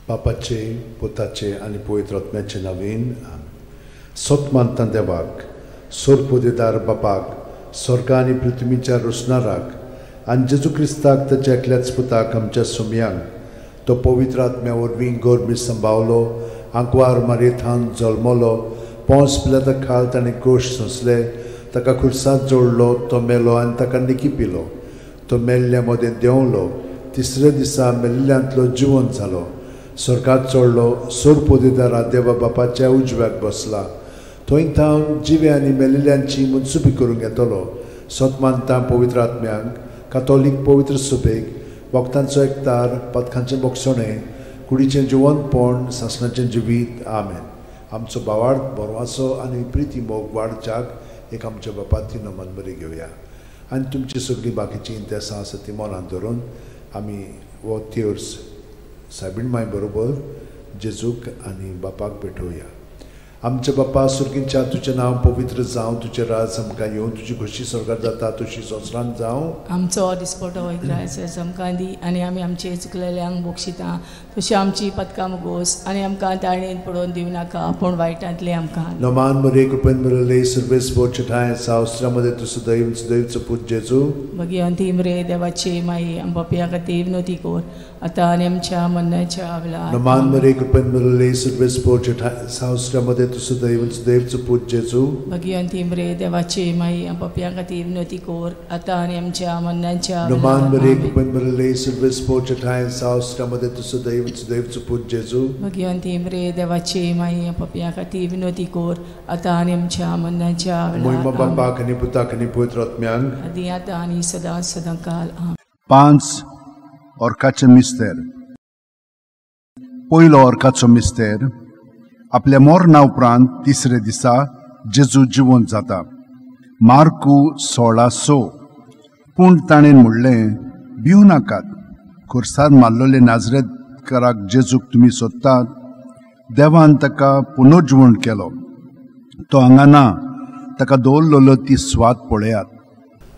बापाचे, पुताचे आणि पवित्र आत्म्याचे नावीन. सतमानता देवाक, सोरपोदेदार बापाक, स्वर्ग आणि पृथ्वीच्या रुसणाराक आणि जेजू क्रिस्ताक ताच्या एकल्याच पुताक आमच्या सुमयांक तो पवित्र आत्म्या वरवीं गोरमी सांबावलो, आंकवार मारयेंत जल्मलो, पोंस पिलाता खाल ताणें गोश सोंसले, ताका खुर्सांत जोडलो, तो मेलो आनी ताका निकिपिलो. तो मेल्ल्या मदें देंवलो, तिसऱ्या दिसा मेल्ल्यांतलो जिवंत जालो, स्वर्गात चडलो, सोरपोदेदारा देवा बापाच्या उजव्याक बसला. थंय थावन जिवे आनी मेलिल्ल्यांची मनसुबी करूंक येतलो. सतमानता पवित्र आत्म्यांक, कातोलीक पवित्र सुबेक, वखदांचो एकतार, पथकांचें बोगसणें, कुडीचें जिवंतपण, सासणाचें जिवीत. आमेन. आमचो भावार्थ बरवासो आनी प्रिती मोग वाडच्याक एक आमच्या बापाची नमन बरी घेवया. आनी तुमची सगळीं बाकीची इंतेसां आसा ती मनांत धरून आमी वो तिर्स सायबीण माय बरोबर जेजूक आनी बापाक भेटोवया. आमचे बापा सुर्गींच्या तुजें नांव पवित्र जावं, तुजें राज आमकां येवं, तुजी खुशी स्वर्गात जाता तशी संवसारांत जावं. आमचो दिसपटो वयता आमकां दी आनी आमी आमचे चुकलेल्यांक बोगशिता तशी आमची पथकां मुगोस आनी आमकां ताळणेन पडोवन दिवं नाका पूण वायटांतले आमकां. नमान मरे कृपेन मरले सर्वेस बोचठाय सावस्त्रामध्ये तुझं दैवचं पूज जेजू. भगवंती मरे देवाचे माई आमच्या खातीर विनोती कोर आतां आनी आमच्या मरणाच्या वेळार. नमान मरे कृपेन मरले सर्वेस बोचठाय सावस्त्रामध्ये तुझं दैवचं पूज जेजू. भगवंती मरे देवाचे माई आमच्या खातीर विनोती कोर आतां आनी आमच्या मरणाच्या वेळार. नमान मरे कृपेन मरले सर्वेस बोचठाय सावस्त्रामध्ये तुझं दैवचं पूज जेजू. भगवंती मरे देवाचे माई आमच्या खातीर विनोती कोर आतां आनी आमच्या मरणाच्या वेळार. महिमा बापाक आनी पुताक आनी पवित्र आत्म्यांक, आदी आतां आनी सदां काल. 5 ऑर्काचे मिस्तेर. पयलो ऑर्काचो मिस्तेर. आपल्या मरणा उपरांत तिसरे दिसा जेजू जिवंत जाता. मार्कू 16:6. पूण ताणें म्हणलें, भिवू नाकात, खुर्सार मारलोले नाजरेतकाराक जेजूक तुमी सोदतात, देवान ताका पुनर्जिवण केलो. तो हांगा ना, ताका दवरलेलो ती स्वात पळयात.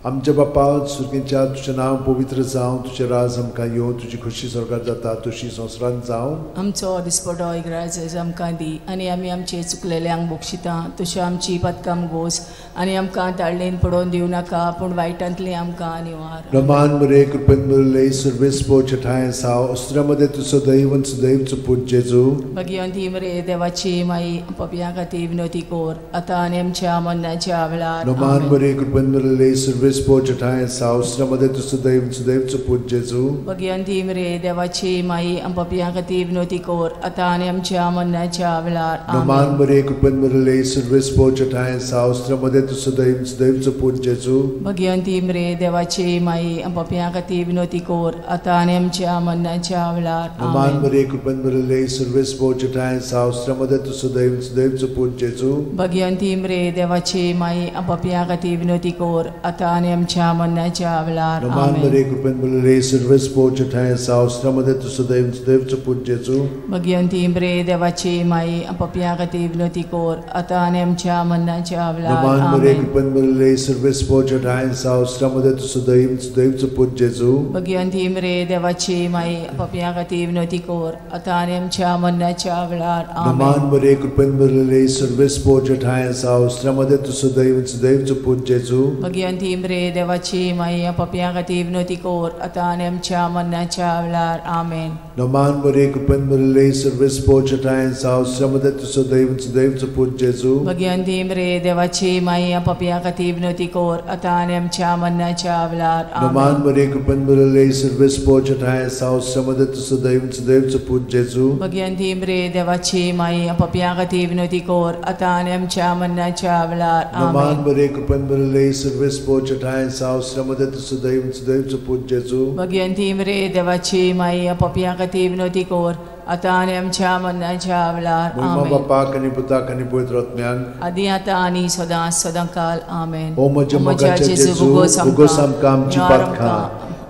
आमचे बापा सुर्गींच्या तुजें नांव पवित्र जावं, तुजें राज आमकां येवं, तुजी खुशी स्वर्गात जाता तशी संवसारांत जावं. आमचो दिसपटो इग्रायज आमकां दी आनी आमी आमचे चुकलेल्यांक बोगशिता तशें आमची पथकां मुगोस आनी आमकां ताळणेन पडोवन दिवं नाका पूण वायटांतले आमकां निवार. नमान मरे कृपेन मरले सर्वेस बोचठाय सावस्त्रामध्ये तुझं दैवचं पूज जेजू. भगवंती मरे देवाची माई आमच्या खातीर विनोती कोर आतां आनी आमच्या मरणाच्या वेळार. नमान मरे कृपेन मरले सर्वेस बोचठाय सावस्त्रामध्ये तुझं दैवचं पूज जेजू. भगवंती मरे देवाची माई आमच्या खातीर विनोती कोर आतां आनी आमच्या मरणाच्या वेळार. नमान मरे कृपेन मरले सर्वेस बोचठाय सावस्त्रामध्ये तुझं दैवचं पूज जेजू. भगवंती मरे देवाची माई आमच्या खातीर विनोती कोर आतां आनी आमच्या मरणाच्या वेळार. नमान मरे कृपेन मरले सर्वेस बोचठाय सावस्त्रामध्ये तुझं दैवचं पूज जेजू. भगवंती मरे देवाची माई आमच्या खातीर विनोती कोर आतां आनी आमच्या मरणाच्या वेळार. नमान मरे कृपेन मरले सर्वेस बोचठाय सावस्त्रामध्ये तुझं दैवचं पूज जेजू. भगवंती मरे देवाची माई आमच्या खातीर विनोती कोर आतां आनी आमच्या मरणाच्या वेळार. नमान मरे कृपेन मरले सर्वेस बोचठाय सावस्त्रामध्ये तुझं दैवचं पूज जेजू. भगवंती मरे देवाची माई आमच्या खातीर विनोती कोर आतां आनी आमच्या मरणाच्या वेळार. नमान मरे कृपेन मरले सर्वेस बोचठाय सावस्त्रामध्ये तुझं दैवचं पूज जेजू. भगवंती मरे देवाची माई आमच्या खातीर विनोती कोर आतां आनी आमच्या मरणाच्या वेळार. आमेन. नमान मरे कृपेन मरले सर्वेस बोचठाय सावस्त्रामध्ये तुझं दैवचं पूज जेजू. भगवंती मरे देवाची माई आमच्या खातीर विनोती कोर आतां आनी आमच्या मरणाच्या वेळार. नमान मरे कृपेन मरले सर्वेस बोचठाय सावस्त्रामध्ये तुझं दैवचं पूज जेजू. भगवंती मरे देवाची माई आमच्या खातीर विनोती कोर आतां आनी आमच्या मरणाच्या वेळार. नमान मरे कृपेन मरले सर्वेस बोचठाय सावस्त्रामध्ये तुझं दैवचं पूज जेजू. भगवंती मरे देवाची माई आमच्या खातीर विनोती कोर आतां आनी आमच्या मरणाच्या वेळार. महिमा बापाक आनी पुताक आनी पवित्र आत्म्यांक, आदी आतां आनी सदां काल. आमेन. ओ म्हज्या मोगाचे जेजू, उगोस आमकां आमची पातकां,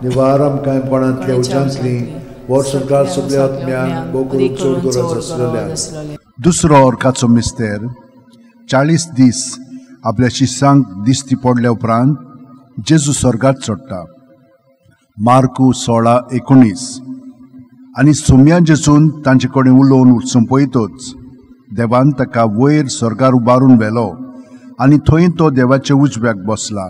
निवार आमकां पणांतल्या उज्यांतली, वर सरकार सगळ्या आत्म्यांक बोकरूक चड गरज आसलेल्या. दुसरो ऑर्काचो मिस्तेर. 40 दीस आपल्या शिष्यांक दिश्टी पडल्या उपरांत जेजू स्वर्गात चडटा. मार्कू 16:19. आनी सुम्या जेजून तांचे कडेन उलोवन उठसून पळयतच देवान ताका वयर स्वर्गार उबारून व्हेलो आनी थंय तो देवाचे उजव्याक बसला.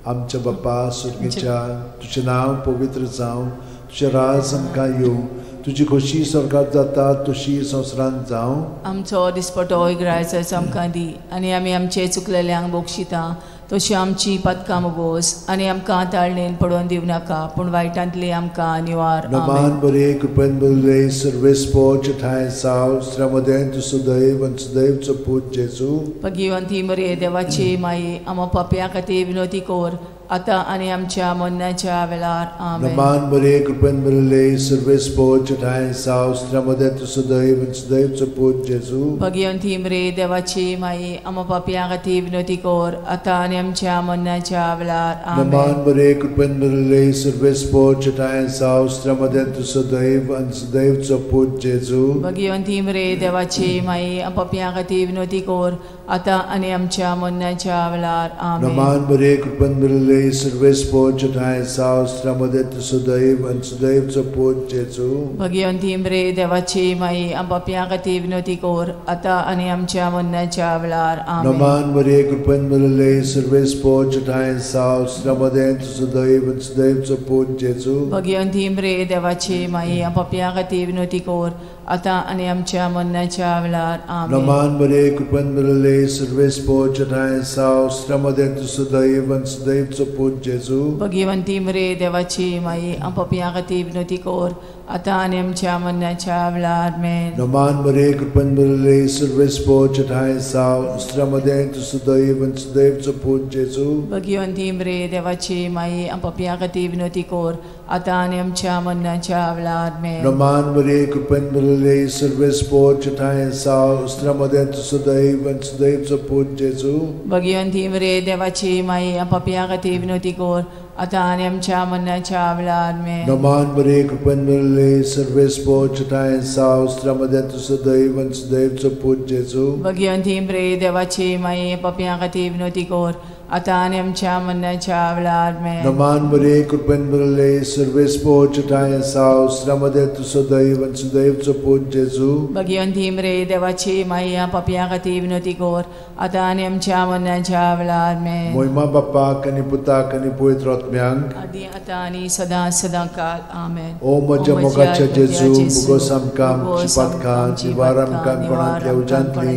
आमच्या बापा सुर्गेच्या तुझें नांव पवित्र जावं, तुझें राज आमकां येवं, तुजी खोशी स्वर्गांत जाता तशी संवसारांत जावं. आमचो दिसपटो इग्रायचो आमकां दी आनी आमी आमचे चुकलेल्यांक बोगशिता तशी आमची पदकां मोगोस आनी आमकां ताळणेन पडोवन दिवं नाका पूण वायटांतली आमकां निवार. नमान बरे कृपेन बरले सर्वेस्पो ठाय साव श्रमदेन तु सुदैव आनी सुदैवचो पूत जेजू. भगिवंती मरे देवाची माई आम पाप्यां खातीर विनोदी कोर आतां आनी आमच्या मरणाच्या वेळार. आमेन. नमान बरे कृपेन बरले सर्वेस्पो ठाय साव श्रमदेन तु सुदैव आनी सुदैवचो पूत जेजू. भगिवंती मरे देवाची माई आम पाप्यां खातीर विनोदी कोर आतां आनी आमच्या मरणाच्या वेळार. आमेन. नमान बरे कृपेन बरले सर्वेस्पो ठाय साव श्रमदेन तु सुदैव आनी सुदैवचो पूत जेजू. भगिवंती मरे देवाची माई आम पाप्यां खातीर विनोदी कोर आतां आनी आमच्या मरणाच्या वेळार. आमेन. नमान बरे कृपेन बरले सर्वेस्पो ठाय साव श्रमदेन तु सुदैव आनी सुदैवचो पूत जेजू. भगिवंती मरे देवाची माई आम पाप्यां खातीर विनोदी कोर आतां आनी आमच्या मरणाच्या वेळार. आमेन. नमान बरे कृपेन बरले सर्वेस्पो ठाय साव श्रमदेन तु सुदैव आनी सुदैवचो पूत जेजू. भगिवंती मरे देवाची माई आम पाप्यां खातीर विनोदी कोर आतां आनी आमच्या मरणाच्या वेळार. आमेन. नमान बरे कृपेन बरले सर्वेस्पो ठाय साव श्रमदेन तु सुदैव आनी सुदैवचो पूत जेजू. भगिवंती मरे देवाची माई आम पाप्यां खातीर विनोदी कोर आतां आनी आमच्या मरणाच्या वेळार. आमेन. नमान बरे कृपेन बरले सर्वेस्पो ठाय साव श्रमदेन तु सुदैव आनी सुदैवचो पूत जेजू. भगिवंती मरे देवाची माई आम पाप्यां खातीर विनोदी कोर आतां आनी आमच्या मरणाच्या वेळार. आमेन. नमान बरे कृपेन बरले सर्वेस्पो ठाय साव श्रमदेन तु सुदैव आनी सुदैवचो पूत जेजू. भगिवंती मरे देवाची माई आम पाप्यां खातीर विनोदी कोर आतां आनी आमच्या मरणाच्या वेळार. आमेन. नमान बरे कृपेन बरले सर्वेस्पो ठाय साव श्रमदेन तु सुदैव आनी सुदैवचो पूत जेजू. भगिवंती मरे देवाची माई आम पाप्यां खातीर विनोदी कोर आतां आनी आमच्या मरणाच्या वेळार. आमेन. नमान बरे कृपेन बरले सर्वेस्पो ठाय साव श्रमदेन तु सुदैव आनी सुदैवचो पूत जेजू. भगिवंती मरे देवाची माई आम पाप्यां खातीर विनोदी कोर आतां आनी आमच्या मरणाच्या वेळार. आमेन. मोहिमा बापाक आनी पुताक आनी पवित्र आत्म्यांक आदी आतां आनी सदां सदां काल. आमेन. ओ म्हज्या मोगाच्या जेजू मुगोस आमकां आमची पातकां निवार आमकां कोणांतल्या उज्यांतली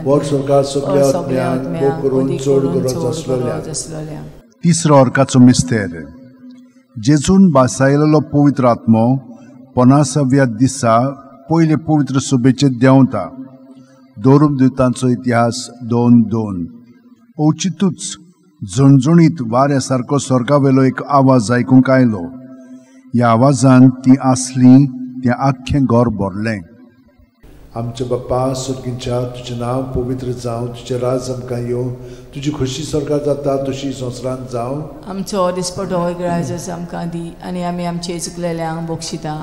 वर सरकार सगळ्या आत्म्यांक भोव करून चड गरज आसलेल्या. तिसरो अर्काचो मिस्तेर. जेजून बासायलेलो पवित्र आत्मो 50व्या दिसा पयले पवित्र सभेचेर देंवता. धर्मदूतांचो इतिहास 2:2. ओचितूच झणझणीत वाऱ्या सारको स्वर्गावेलो एक आवाज आयकूंक आयलो. ह्या आवाजान ती आसली तें आख्खें घर भरलें. आमच्या बापा सुर्गीच्या तुजें नांव पवित्र जावं, तुजें राज आमकां येवं, तुजी खोशी स्वर्गांत जाता तशी संवसारांत जावं. आमचो दिसपटो इग्रायज आमकां दी आनी आमी आमचे चुकलेल्यांक बोगशिता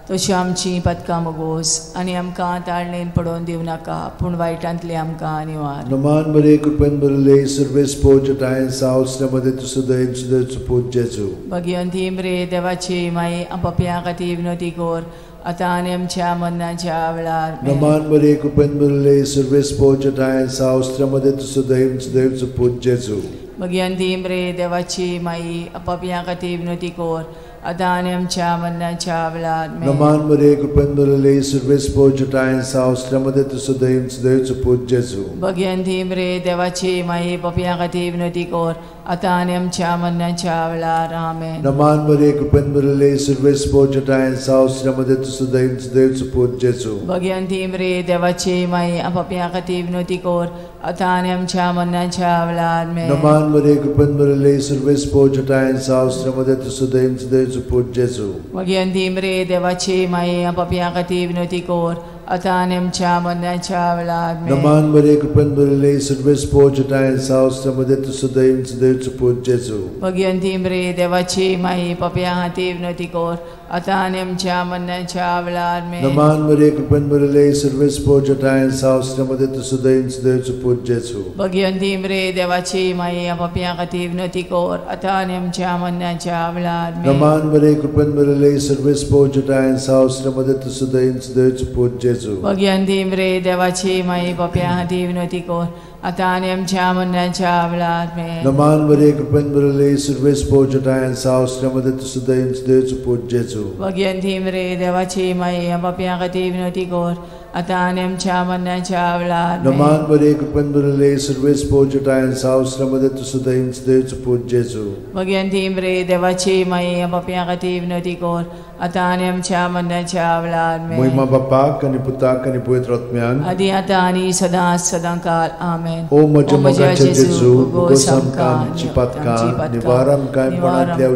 तशी आमची पदकां मोगोस आनी आमकां ताळणेन पडोवन दिवं नाका पूण वायटांतली आमकां निवार. नमान बरे कृपेन बरले सर्वेस्पो ठाय साव श्रमदेन तु सुदैव सुदैवचो पूत जेजू. भगिवंती मरे देवाची माई आम पाप्यां खातीर विनोदी कोर आतां आनी आमच्या मरणाच्या वेळार. नमान बरे कृपेन बरले सर्वेस्पो ठाय साव श्रमदेन तु सुदैव सुदैवचो पूत जेजू. भगिवंती मरे देवाची माई आम पाप्यां खातीर विनोदी कोर आतां आनी आमच्या मरणाच्या वेळार. नमान बरे कृपेन बरले सर्वेस्पो ठाय साव श्रमदेन तु सुदैव सुदैवचो पूत जेजू. भगिवंती मरे देवाची माई पाप्यां खातीर विनोदी कोर आतां आनी आमच्या मरणाच्या वेळार. आमेन. नमान बरे कृपेन बरले सर्वेस्पो ठाय साव श्रमदेन तु सुदैव सुदैवचो पूत जेजू. भगिवंती मरे देवाची माई आम पाप्यां खातीर विनोदी कोर आतां आनी आमच्या मरणाच्या वेळार. आमेन. नमान बरे कृपेन बरले सर्वेस्पो ठाय साव श्रमदेन तु सुदैव सुदैवचो पूत जेजू. भगिवंती मरे देवाची माई आम पाप्यां खातीर विनोदी कोर आता आनी आमच्या मरणाच्या वेळार आमेन. नमान मरे कृपेन भरले सर्वेस पोचताय सावस्त्रमध्ये तुझं दैवच देवच पूज जेजू. भगवंती मरे देवाची माई पप्या हाती विनंती कर आता आनी आमच्या मरणाच्या वेळार आमेन. नमान मरे कृपेन भरले सर्वेस पोचताय सावस्त्रमध्ये तुझं दैवच देवच पूज जेजू. भगवंती मरे देवाची माई पप्या हाती विनंती कर आता आनी आमच्या मरणाच्या वेळार आमेन. नमान मरे कृपेन भरले सर्वेस पोचताय सावस्त्रमध्ये तुझं दैवच देवच पूज जेजू. भगवंती मरे देवाची माई पप्या हाती विनंती कर आता आनी आमच्या मरणाच्या वेळार आमेन. नमान मरे कृपेन भरले सर्वेस पोचताय सावस्त्रमध्ये तुझं दैवच देवच पूज जेजू. भगवंती मरे देवाची माई पप्या हाती विनंती कर आता आनी आमच्या मरणाच्या वेळार आमेन. नमान मरे कृपेन भरले सर्वेस पोचताय सावस्त्रमध्ये तुझं दैवच देवच पूज जेजू. भगवंती मरे देवाची माई पप्या हाती विनंती कर आता आनी आमच्या मरणाच्या वेळार आमेन. महिमा बापाक आनी पुताक आनी पवित्र आत्म्यान आदी आता आनी सदां काल आमेन. ओ म्हज्या जेजू उगोस आमकां आमची पातकां निवार आमकां कांयपणांतल्या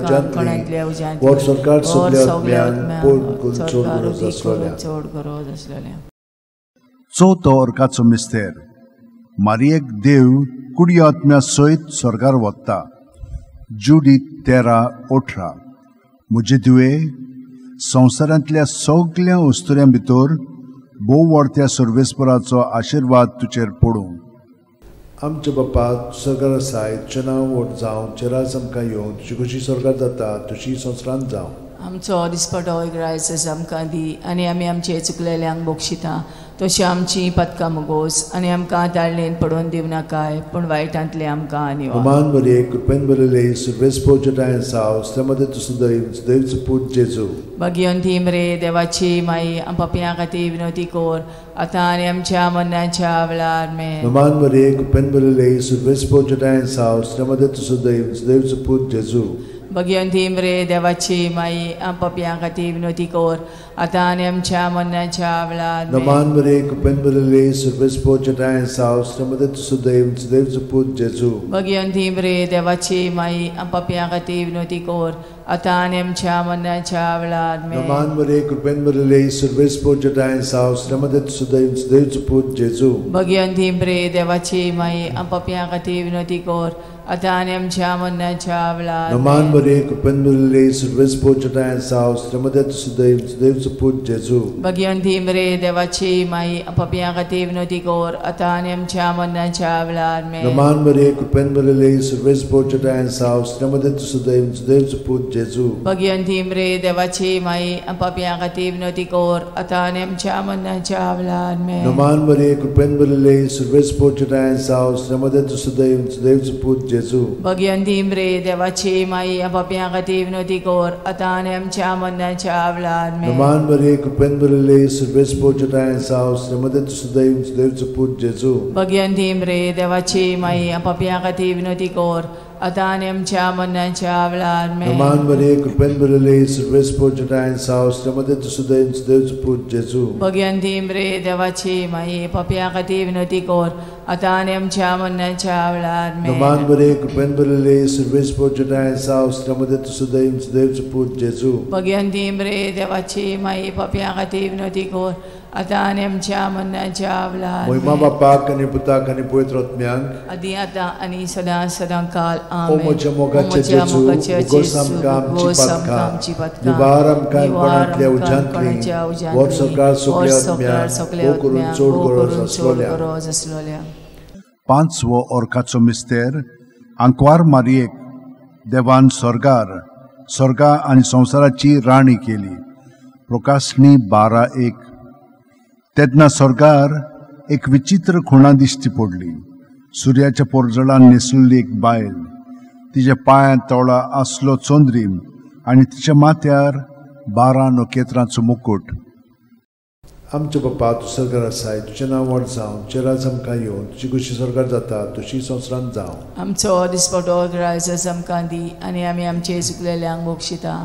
उज्यांतली वर सरकार सगल्या आत्म्यान चड गरज आसलेल्या. चवथो अर्काचो मिस्तेर. मारयेक देव कुडी आत्म्या सयत स्वर्गार वता. जुडी 13:18. म्हजे तुवे संवसारांतल्या सगळ्या वस्तुऱ्यां भितर भोव व्हडत्या सर्वेस्पराचो आशिर्वाद तुजेर पडूं. आमचे बापा स्वर्गार आसाय तुजें नांव व्हड जावं तुजें राज आमकां येवं तुजी कशी स्वर्गार जाता तशी संवसारांत जावं. आमचो दिसपटो रायस आमकां दी आनी आमी आमचे चुकलेल्यांक बक्षिता तशी आमची पदकां मोगोस आनी आमकां दाळणेन पडोवन दिव नाकाय पूण वायटांतले आमकां निवार. नमान मरे कृपेन भरले सर्वेस पोचताय सावस्त्रमध्ये तुझं दैवच देवच पूज जेजू. भगवंती मरे देवाची माई पप्या खातीर विनंती कर आता आनी आमच्या मरणाच्या वेळार आमेन. नमान मरे कृपेन भरले सर्वेस पोचताय सावस्त्रमध्ये तुझं दैवच देवच पूज जेजू. भगवंती मरे देवाची माई पप्या खातीर विनंती कर आता आनी आमच्या मरणाच्या वेळार आमेन. नमान मरे कृपेन भरले सर्वेस पोचताय सावस्त्रमध्ये तुझं दैवच देवच पूज जेजू. भगवंती मरे देवाची माई पप्या खातीर विनंती कर आता आनी आमच्या मरणाच्या वेळार आमेन. नमान मरे कृपेन भरले सर्वेस पोचताय सावस्त्रमध्ये तुझं दैवच देवच पूज जेजू. भगवंती मरे देवाची माई पप्या खातीर विनंती कर आता आनी आमच्या मरणाच्या वेळार आमेन. नमान मरे कृपेन भरले सर्वेस पोचताय सावस्त्रमध्ये तुझं दैवच देवच पूज जेजू. भगवंती मरे देवाची माई पप्या खातीर विनंती कर आता आनी आमच्या मरणाच्या वेळार आमेन. नमान मरे कृपेन भरले सर्वेस पोचताय सावस्त्रमध्ये तुझं दैवच देवच पूज जेजू. भगवंती मरे देवाची माई पप्या खातीर विनंती कर आता आनी आमच्या मरणाच्या वेळार आमेन. नमान मरे कृपेन भरले सर्वेस पोचताय सावस्त्रमध्ये तुझं दैवच देवच पूज जेजू. भगवंती मरे देवाची माई पप्या खातीर विनंती कर आता आनी आमच्या मरणाच्या वेळार आमेन. नमान मरे कृपेन भरले सर्वेस पोचताय सावस्त्रमध्ये तुझं दैवच देवच पूज जेजू. भगवंती मरे देवाची माई पप्या खातीर विनंती कर आता आनी आमच्या मरणाच्या वेळार आमेन. नमान मरे कृपेन भरले सर्वेस पोचताय सावस्त्रमध्ये तुझं दैवच देवच पूज जेजू. भगवंती मरे देवाची माई पप्या खातीर विनंती कर आता आनी आमच्या मरणाच्या वेळार आमेन. नमान मरे कृपेन भरले सर्वेस पोचताय सावस्त्रमध्ये तुझं दैवच देवच पूज जेजू. भगवंती मरे देवाची माई पप्या खातीर विनंती कर आता आनी आमच्या मरणाच्या वेळार महिमा आमेन. बापाक आनी पुताक आनी पवित्र आत्म्याक आदी आता आनी सदां काल ओ आमेन. म्हज्या मोगाचे जेजू उगोस आमकां आमची पातकां निवार आमकां कांयपणांतल्या उज्यांतली वर सरकार सगल्या आत्म्याक करून चड गरज आसलोल्या. पांचवो अर्काचो मिस्तेर. आंकवार मारयेक देवान स्वर्गा आनी संवसाराची राणी केली. प्रकाशनी 12:1. तेन्ना स्वर्गार एक विचित्र खुणा दिश्टी पडली. सुर्याच्या पोरजळान न्हेसलेली एक बायल. तिच्या पांयां तळा आसलो चोंद्रीम आनी तिच्या माथ्यार 12 नखेत्रांचो मुकुट. आमचे बापा तूं स्वर्गार आसाय तुजें नांव व्हड जावं तुजें राज आमकां येवं तुजी कशी स्वर्गार जाता तशी संवसारांत जावं. आमचो दिसपटो रायस आमकां दी आनी आमी आमचे चुकलेल्यांक बक्षिता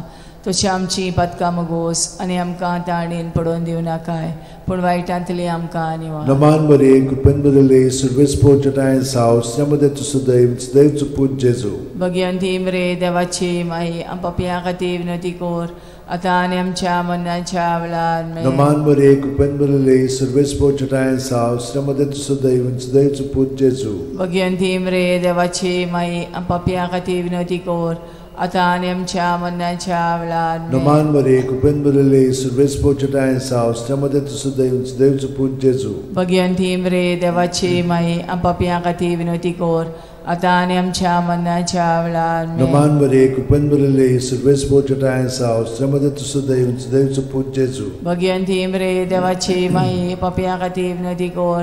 तशी आमची पदकां मोगोस आनी आमकां ताणेन पडोवन दिव नाकाय पूण वायटांतली आमकां निवार. नमान मरे कृपेन भरले सर्वेस पोचताय सावस्त्रमध्ये तुझं दैवच देवच पूज जेजू. भगवंती मरे देवाची माई पप्या खातीर विनंती कर आतां आनी आमच्या मरणाच्या वेळार आमेन. Naman Maria, cupen Maria, serves por chatayan sao, strama de tu sadaiv, sadaiv tu put Jesu. Bhagwanti मरे देवाची माई पापियां खातीर विनवती कर आतां आनी आमच्या मरणाच्या वेळार आमेन. Naman Maria, cupen Maria, serves por chatayan sao, strama de tu sadaiv, sadaiv tu put Jesu. Bhagwanti मरे देवाची माई पापियां खातीर विनवती कर आतां आनी आमच्या मरणाच्या वेळार आमेन. Naman Maria, cupen Maria, serves por chatayan sao, strama de tu sadaiv, sadaiv tu put Jesu. Bhagwanti मरे देवाची माई पापियां खातीर विनवती कर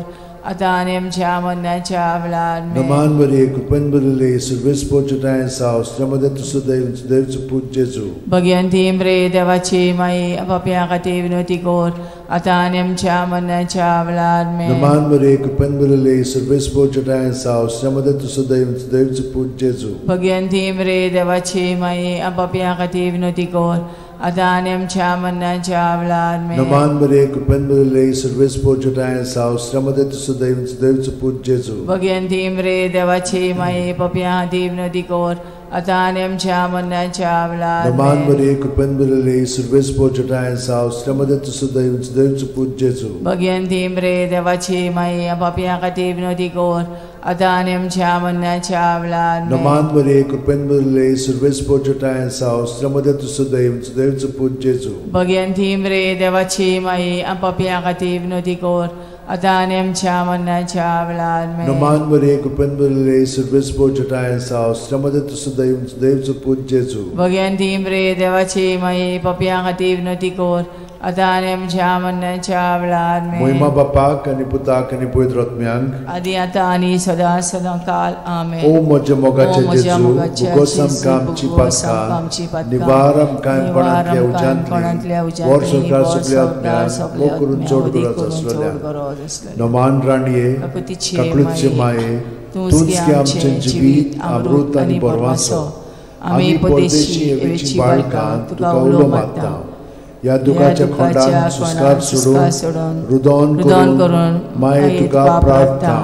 आतां आनी आमच्या मरणाच्या वेळार आमेन. Naman Maria, cupen Maria, serves por chatayan sao, strama de tu sadaiv, sadaiv tu put Jesu. Bhagwanti मरे देवाची माई पापियां खातीर विनवती कर आतां आनी आमच्या मरणाच्या वेळार आमेन. Naman Maria, cupen Maria, serves por chatayan sao, strama de tu sadaiv, sadaiv tu put Jesu. Bhagwanti मरे देवाची माई पापियां खातीर विनवती कर आतां आनी आमच्या मरणाच्या वेळार आमेन. Naman Maria, cupen Maria, serves por chatayan sao, strama de tu sadaiv, sadaiv tu put Jesu. Bhagwanti मरे देवाची माई पापियां खातीर विनवती कर आतां आनी आमच्या मरणाच्या वेळार Naman आमेन. Maria, cupen Maria, serves por chatayan sao, strama de tu sadaiv, sadaiv tu put Jesu. Bhagwanti मरे देवाची माई पापियां खातीर विनवती कर आतां आनी आमच्या मरणाच्या वेळार आमेन. Naman Maria, cupen Maria, serves por chatayan sao, strama de tu sadaiv, sadaiv tu put Jesu. Bhagwanti मरे देवाची माई पापियां खातीर विनवती कर आतां आनी आमच्या मरणाच्या वेळार आमेन. Naman Maria, cupen Maria, serves por chatayan sao, strama de tu sadaiv, sadaiv tu put Jesu. Bhagwanti मरे देवाची माई पापियां खातीर विनवती कर आतां आनी आमच्या मरणाच्या वेळार आमेन. Moima Bapak आणि Putak आणि Pavitr Atmyank. आदी आतां आनी सदां सदांकाल आमेन. O moja mogache O moja Jesu, mogache bugosam Jesu, kamci bugosam patka, kamci patka, nivaram kaim nivaram panatlia panatlia ujantli, ujantli, vor sorkar vor सगळ्या sorkar आत्म्याक, सगळ्या ओ करून आत्म्याक, चोड उदी करत करून असलेल्या. चोड करत असलेल्या. नमान राणये, ककुतीचे काकुळीचे माये, तूच की आमचे जिवीत, अमृत आणि परवासो. आम्ही परदेशी एवेची बाळकां तुका उलो मागता. या दुखाच्या खोंडान सुस्कार सोडून रुदोन करून माये तुका प्रार्थना.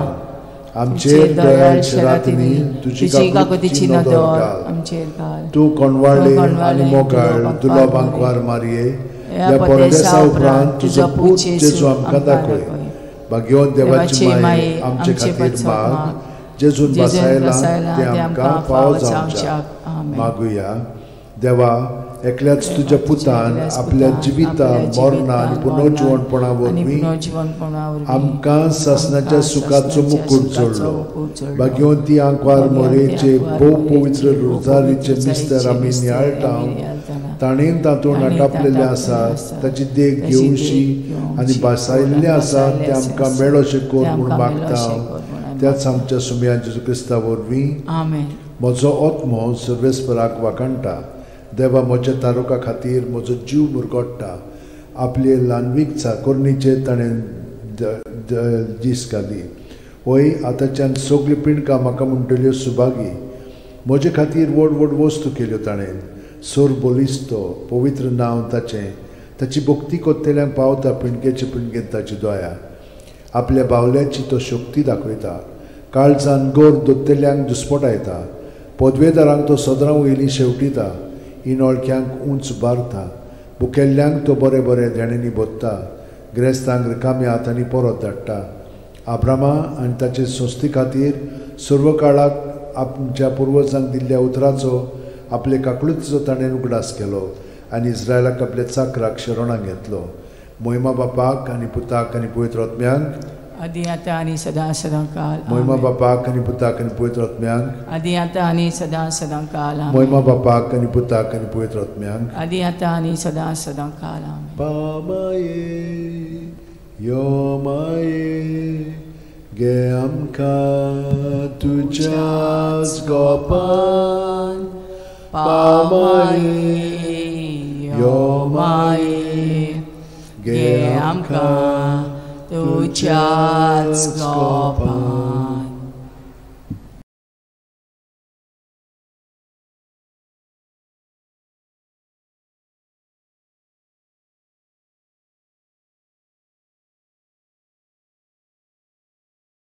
आमचेर दयाळ शरातीनी तुजी काकुतीची नदर घाल. आमचेर घाल. तू कोणवाळले आणि मोगाळ दुलोबांक वार मारये. या परदेसा उपरांत तुजो पूत जेजू आमकां दाखय. भाग्यवान देवाची माये आमचे खातीर माग. जेजून बसायला ते आमकां फावो जावच्याक मागुया. देवा, एकल्याच तुझ्या पुतान आपल्या जिविता मरणा आणि पुनर्जीवनपणा वरवीं आमकां सासणाच्या सुखाचो मुकुट जोडलो. भाग्यवंती आंकवार मोरेचे भोव पवित्र रोजारीचे मिस्तर आमी नियाळटाव. ताणेन तातूंत आटापलेले आसात, ताची देख घेवशी आनी बसायल्ले आसात ते आमकां मेळोशे कोर म्हूण मागता. त्याच आमच्या सुमया जेजू क्रिस्ता वरवीं म्हजो आत्मो सर्वेस्पराक वाकणटा. देवा, म्हज्या तारुका खातीर म्हजो जीव मुरगोडटा. आपले ल्हानवीक चाकोरणीचे ताणें दीस घाली. होय, आतांच्यान सगळी पिणकां म्हाका म्हणटल्यो सुभागी. म्हजे खातीर व्हड व्हड वस्तू केल्यो ताणें. सोर बोलिस्तो, पवित्र नांव ताचें. ताची भक्ती कोत्तेल्यांक पावता पिणकेचे पिणकेन ताची दया. आपल्या बावल्याची तो शक्ती दाखयता. काळजान गोर दोत्तेल्यांक दुस्पटायता. पदवेदारांक तो सदरां वयलीं शेवटिता. इनोळख्यांक उंच बारता. भुकेल्ल्यांक तो बरे बरे धेणेंनी बोदता. गिरेस्तांक रिकाम्या हातांनी परत धाडटा. आब्रामा आनी ताचे संस्थे खातीर सर्व काळाक आमच्या पुर्वजांक दिल्ल्या उतराचो आपले काकुळीचो ताणें उगडास केलो आनी इस्रायलाक आपल्या चाकराक शरणां घेतलो. मोहिमा बापाक आनी पुताक आनी पवित्र आत्म्यांक आदी आतां आनी सदां सदांकाल. मोहिमा बापाक आनी पुताक आनी पवित्र आत्म्यांक आदी आतां आनी सदां सदांकाल. मोहिमा बापाक आनी पुताक आनी पवित्र आत्म्यांक आदी आतां आनी सदां सदांकाल. पामाये यो माये गे आमकां तुज्याच गोपान. पामाये यो माये गे आमकां तुज्याच गोपान.